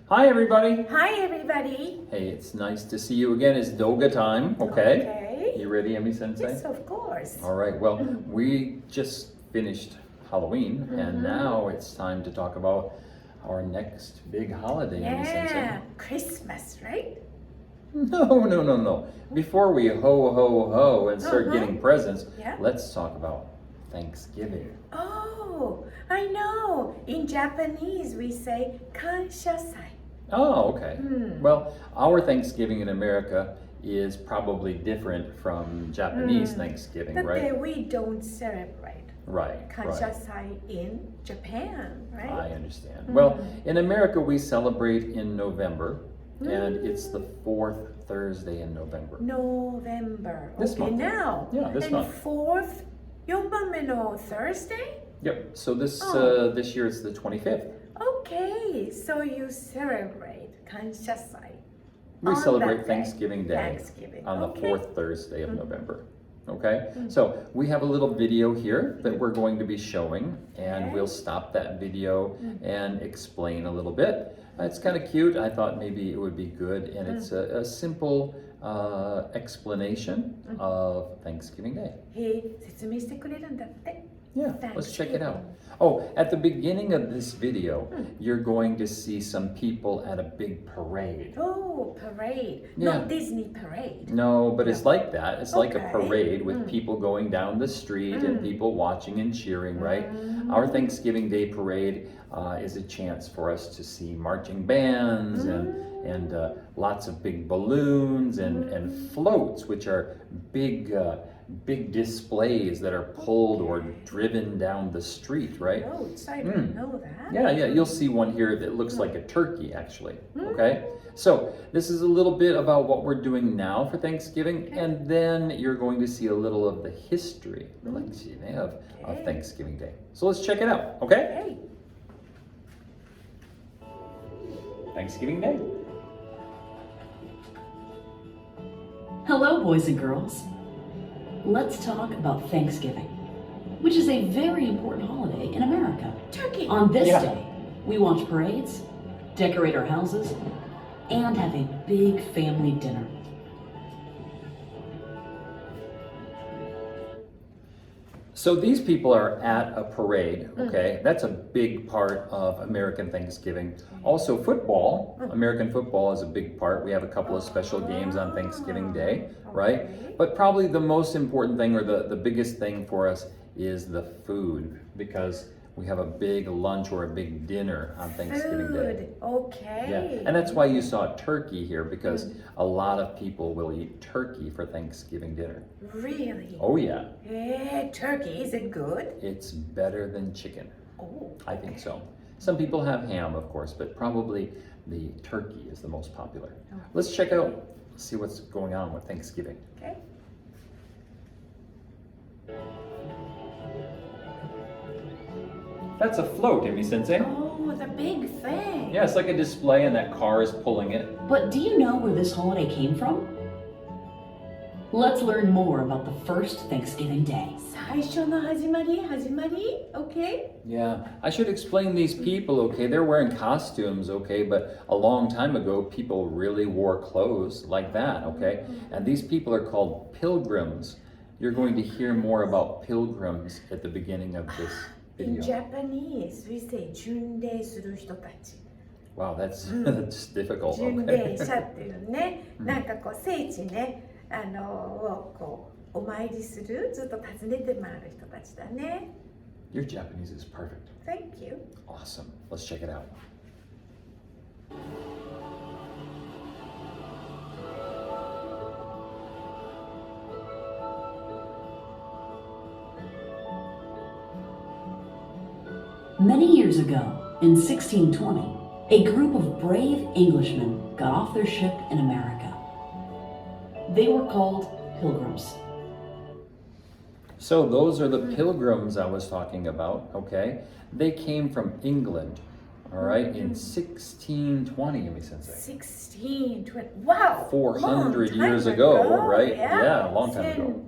Hi everybody. Hi everybody. Hey, it's nice to see you again. It's Doga time, okay? Okay. You ready, Emi Sensei? Yes, of course. All right, well, we just finished Halloween, and now it's time to talk about our next big holiday, Emi Sensei. Yeah, Christmas, right? No. Before we ho and start getting presents, Yeah. let's talk about Thanksgiving. Oh, I know. In Japanese, we say 感謝祭. Oh, okay. Well, our Thanksgiving in America is probably different from Japanese Thanksgiving, But right? we don't celebrate 感謝 Right. 祭 in Japan, right? I understand. Well, in America, we celebrate in November, and it's the fourth Thursday in November. November. This okay, month. now. Yeah, this and month. fourth, 4番目の Thursday? Yep. So this year it's the 25th. Okay, so you celebrate 感謝祭. We On celebrate that day. Thanksgiving Day Thanksgiving. on the Okay. fourth Thursday of November. Okay, so we have a little video here that we're going to be showing, and Okay. we'll stop that video and explain a little bit. It's kind of cute. I thought maybe it would be good, and it's a simple explanation of Thanksgiving Day. 説明してくれるんだって。 Yeah, let's check it out. Oh, at the beginning of this video, you're going to see some people at a big parade. Oh, parade. Yeah. Not Disney parade. No, but it's like that. It's like a Okay. parade with people going down the street and people watching and cheering, right? Our Thanksgiving Day parade is a chance for us to see marching bands and lots of big balloons and floats, which are big displays that are pulled or driven down the street, right? Oh, I didn't know that. Yeah, you'll see one here that looks like a turkey, actually. Okay, so this is a little bit about what we're doing now for Thanksgiving, and then you're going to see a little of the history of Thanksgiving Day. So let's check it out, okay? Okay. Thanksgiving Day. Hello, boys and girls. Let's talk about Thanksgiving, which is a very important holiday in America. Turkey. On this Yeah. day, we watch parades, decorate our houses, and have a big family dinner. So these people are at a parade, okay? That's a big part of American Thanksgiving. Also football, American football is a big part. We have a couple of special games on Thanksgiving Day, right? Okay. But probably the most important thing or the biggest thing for us is the food, because we have a big lunch or a big dinner on Thanksgiving Day. Food. Okay. Yeah, and that's why you saw turkey here, because a lot of people will eat turkey for Thanksgiving dinner. Really? Oh yeah, Turkey, is it good? it's better than chicken. Oh, I think so. Some people have ham, of course, but probably the turkey is the most popular. Let's check out, see what's going on with Thanksgiving. okay. That's a float, Emi Sensei. Oh, the big thing. Yeah, it's like a display and that car is pulling it. But do you know where this holiday came from? Let's learn more about the first Thanksgiving Day. 最初の始まり Okay. Yeah, I should explain these people, okay? They're wearing costumes, okay? But a long time ago, people really wore clothes like that, okay? And these people are called pilgrims. You're going to hear more about pilgrims at the beginning of this In video. Japanese, we say 巡礼する人たち。 Wow, that's difficult, 巡礼 okay? 者っていうね、なんかこう聖地ね、をこうお参りする、ずっと訪ねて回る人たちだね。Your Japanese is perfect. Thank you. Awesome. Let's check it out. Many years ago, in 1620, a group of brave Englishmen got off their ship in America. They were called Pilgrims. So those are the pilgrims I was talking about, okay? They came from England, all right, in 1620, Emi Sensei. 1620. Wow! 400 long years time ago, right? Yeah, Yeah, a long time ago.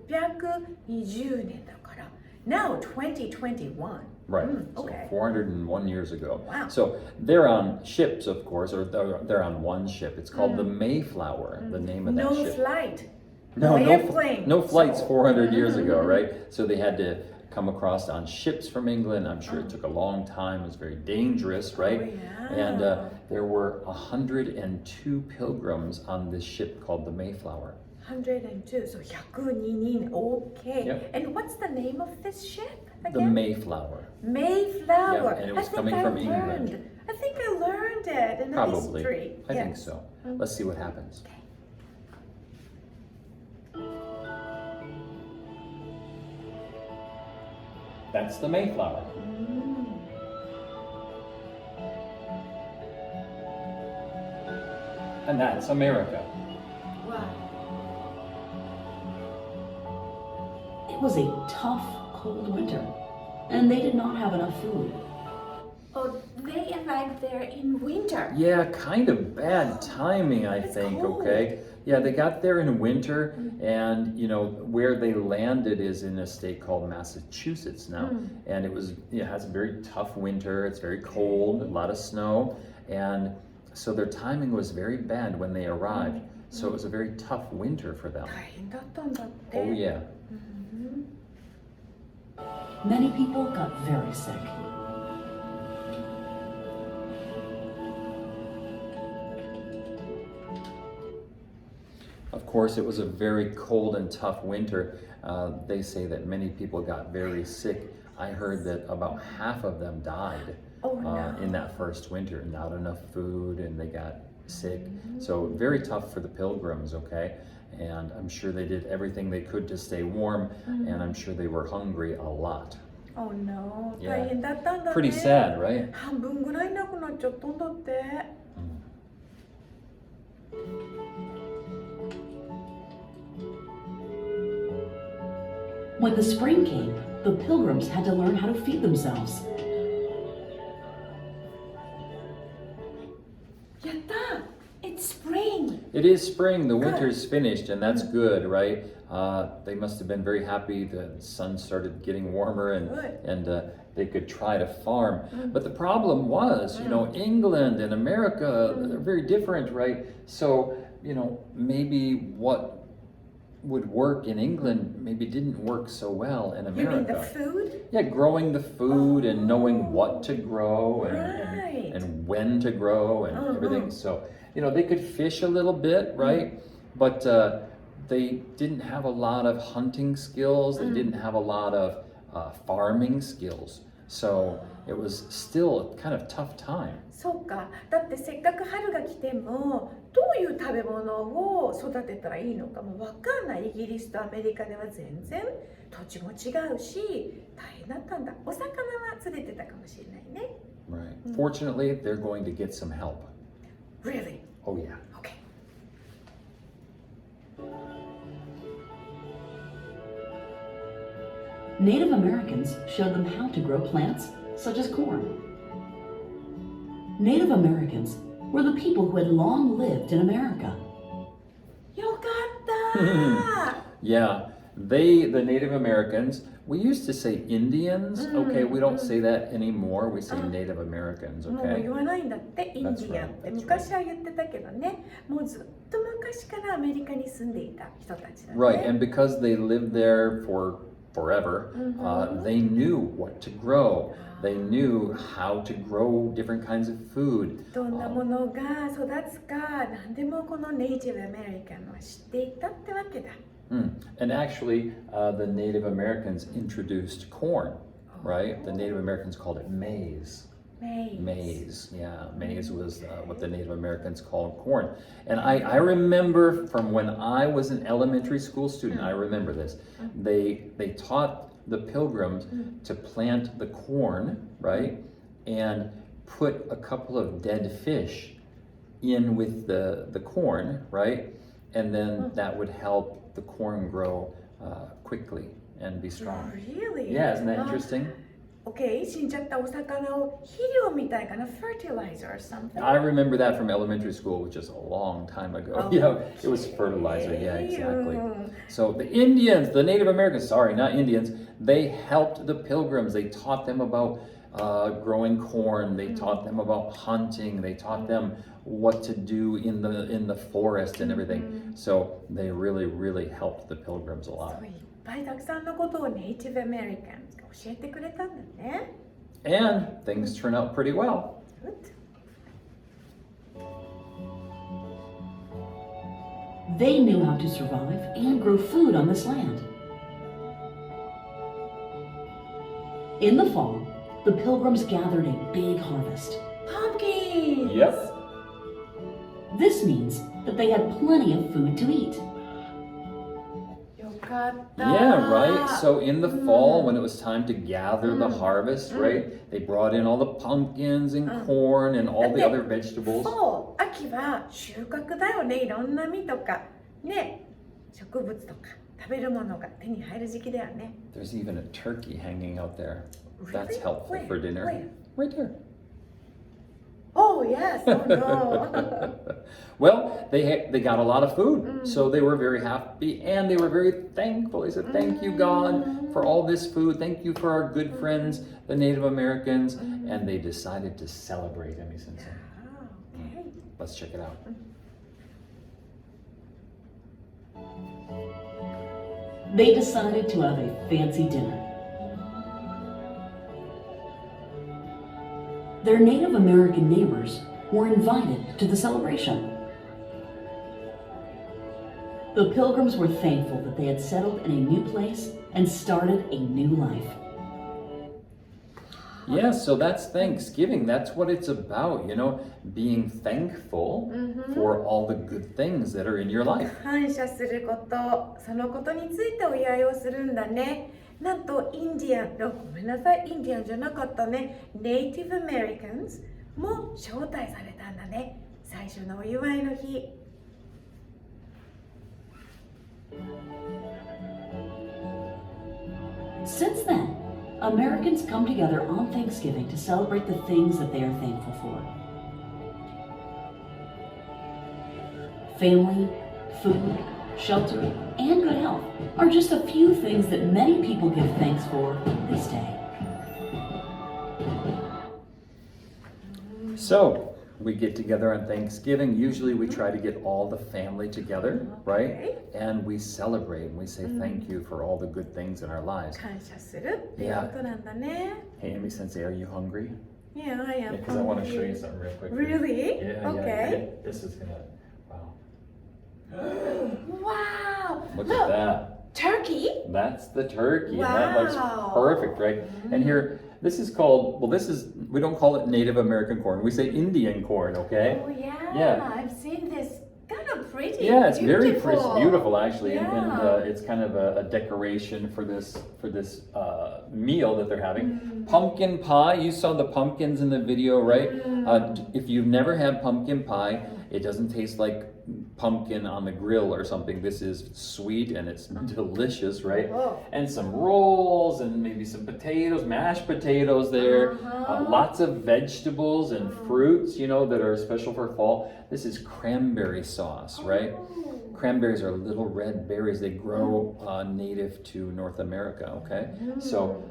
1620年だから now 2021. Right, Okay. so 401 years ago. Wow. So they're on ships, of course, or they're on one ship. It's called the Mayflower, the name of that No ship. flight. No airplane. No flights So- 400 years ago, right? So they had to come across on ships from England. I'm sure it took a long time. It was very dangerous, right? Oh, And yeah. there were 102 pilgrims on this ship called the Mayflower. 102, so 102人. Okay. Yep. And what's the name of this ship The again? Mayflower. Mayflower. Yeah, and it was I think coming I from learned. England. I think I learned it in the Probably. history. I think Yes. so. Let's see what happens. That's the Mayflower. And that's America. Wow. It was a tough, cold winter, and they did not have enough food. Oh, they arrived there in winter. Yeah, kind of bad timing, I It's think, cold. okay? Yeah, they got there in winter, and where they landed is in a state called Massachusetts now. And it has a very tough winter, it's very cold, a lot of snow, and so their timing was very bad when they arrived. So it was a very tough winter for them. 大変だったんだって。 Oh, yeah. Many people got very sick. Of course, it was a very cold and tough winter. They say that many people got very sick. I heard that about half of them died in that first winter. Not enough food, and they got sick. So very tough for the pilgrims, okay? And I'm sure they did everything they could to stay warm, and I'm sure they were hungry a lot. Oh no. Yeah. 大変だったんだね。 Pretty sad, right? 半分ぐらいなくなっちゃったんだって。When the spring came, the pilgrims had to learn how to feed themselves. やった It's spring! It is spring, the winter's finished, and that's good, right? They must have been very happy. The sun started getting warmer, and they could try to farm. But the problem was, England and America, they're very different, right? So, maybe what would work in England maybe didn't work so well in You mean the America. food? Yeah, growing the food and knowing what to grow Right. and when to grow and everything. So, they could fish a little bit, right? But they didn't have a lot of hunting skills. They didn't have a lot of farming skills. So it was still a kind of tough time. そうか。だってせっかく春が来てもどういう食べ物を育てたらいいのかもわかんない。イギリスとアメリカでは全然土地も違うし大変だったんだ。お魚は釣れてたかもしれないね。Right. Fortunately, they're going to get some help. Really? Oh, yeah. Okay. Native Americans showed them how to grow plants, such as corn. Native Americans were the people who had long lived in America. よかった。 Yeah, the Native Americans, we used to say Indians. Okay, we don't say that anymore. We say Native Americans, もう okay? 言わないんだってインディアンって That's right. 昔は言ってたけどね。もうずっと昔からアメリカに住んでいた人たちだね。 Right, and because they lived there for forever, they knew what to grow. They knew how to grow different kinds of food. どんなものが育つか何でもこのネイティブアメリカンは知っていたってわけだ。 And actually, the Native Americans introduced corn, right? The Native Americans called it maize. Maize, yeah. Maize was what the Native Americans called corn. And I remember from when I was an elementary school student, I remember this. They taught the pilgrims to plant the corn, right? And put a couple of dead fish in with the corn, right? And then that would help the corn grow quickly and be strong. Really? Yeah, isn't that interesting? OK? 死んじゃったお魚を肥料みたいかな fertilizer or something. I remember that from elementary school, which is a long time ago. Oh, Yeah, it was fertilizer. Yeah, okay. exactly. So the Indians, the Native Americans, sorry, not Indians, they helped the pilgrims. They taught them about growing corn. They taught them about hunting. They taught them what to do in the forest and everything. So they really, really helped the pilgrims a そ lot. ういっぱいたくさんのことをネイティブアメリカンが教えてくれたんだね。And things turn out pretty well. Good. They knew how to survive and grow food on this land. In the fall, the pilgrims gathered a big harvest. Pumpkins! Yep. This means that they had plenty of food to eat. よかった。 Yeah, right. So in the fall, when it was time to gather the harvest, right, they brought in all the pumpkins and corn and all the other vegetables. そう、秋は収穫だよね。いろんな実とか、ね、植物とか食べるものが手に入る時期だよね。There's even a turkey hanging out there. Really? That's helpful Where? for dinner. Where? Right there. Oh, yes. Oh, no. Well, they got a lot of food, so they were very happy and they were very thankful. They said, "Thank you, God, for all this food. Thank you for our good friends, the Native Americans." And they decided to celebrate. Okay. Let's check it out. They decided to have a fancy dinner. Their Native American neighbors were invited to the celebration. The pilgrims were thankful that they had settled in a new place and started a new life. Yeah, so that's Thanksgiving. That's what it's about, being thankful for all the good things that are in your life. 感謝すること、そのことについてお祝いをするんだね。なんとインディアン、ごめんなさい、インディアンじゃなかったね。ネイティブアメリカンズも招待されたんだね。最初のお祝いの日。Since then, Americans come together on Thanksgiving to celebrate the things that they are thankful for. Family, food, shelter, and good health are just a few things that many people give thanks for this day. So, we get together on Thanksgiving. Usually we try to get all the family together, right? And we celebrate and we say thank you for all the good things in our lives. 感謝するっていうことなんだね。Hey, Amy Sensei, are you hungry? Yeah, I am. Because I want to show you something real quick. Really? Yeah, Okay. yeah. This is gonna, wow. Wow! Look at that. Turkey? That's the turkey. Wow. And that looks perfect, right? And here, this is called, we don't call it Native American corn. We say Indian corn, okay? Oh yeah. Yeah. I've seen this. Kind of pretty. Yeah, it's beautiful. it's beautiful actually, and Yeah. it's kind of a decoration for this meal that they're having. Pumpkin pie. You saw the pumpkins in the video, right? If you've never had pumpkin pie, it doesn't taste like pumpkin on the grill or something. This is sweet and it's delicious, right? Whoa. And some rolls and maybe some potatoes, mashed potatoes there. Lots of vegetables and fruits, that are special for fall. This is cranberry sauce, right? Cranberries are little red berries. They grow native to North America, okay? So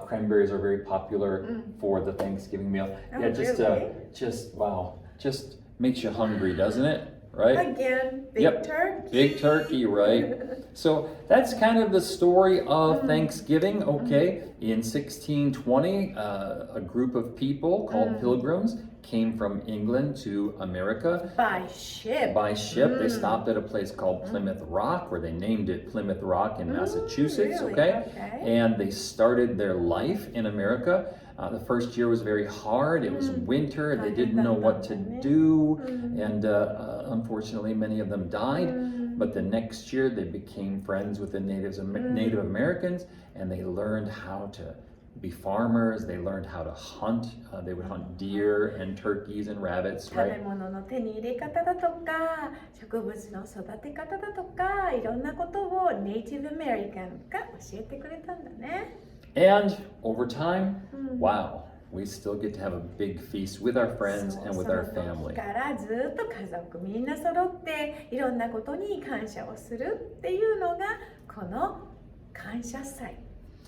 cranberries are very popular for the Thanksgiving meal. Yeah, just wow, just makes you hungry, doesn't it? Right? Again, big turkey. Big turkey, right? So that's kind of the story of Thanksgiving, okay? In 1620, a group of people called pilgrims came from England to America. By ship. By ship, they stopped at a place called Plymouth Rock, where they named it Plymouth Rock in Massachusetts, really? okay? And they started their life in America. The first year was very hard. It was winter. They didn't know what to do. And unfortunately, many of them died. But the next year, they became friends with the Native Americans, and they learned how to be farmers. They learned how to hunt. They would hunt deer and turkeys and rabbits, 食べ right? 物の手に入れ方だとか、植物の育て方だとか、いろんなことをネイティブアメリカンが教えてくれたんだね。And over time, wow, we still get to have a big feast with our friends and with our その family. 時からずっと家族みんな揃っていろんなことに感謝をするっていうのがこの感謝祭。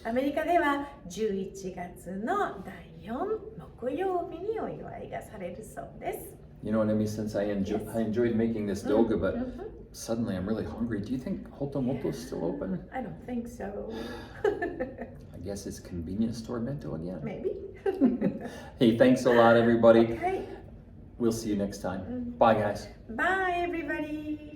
アメリカでは11月の第4木曜日にお祝いがされるそうです。You know what I mean? Since I enjoyed making this doga, but suddenly I'm really hungry. Do you think Hotomoto is still open? I don't think so. I guess it's convenience store bento again. Maybe. Hey, thanks a lot, everybody. Okay. We'll see you next time. Bye, guys. Bye, everybody.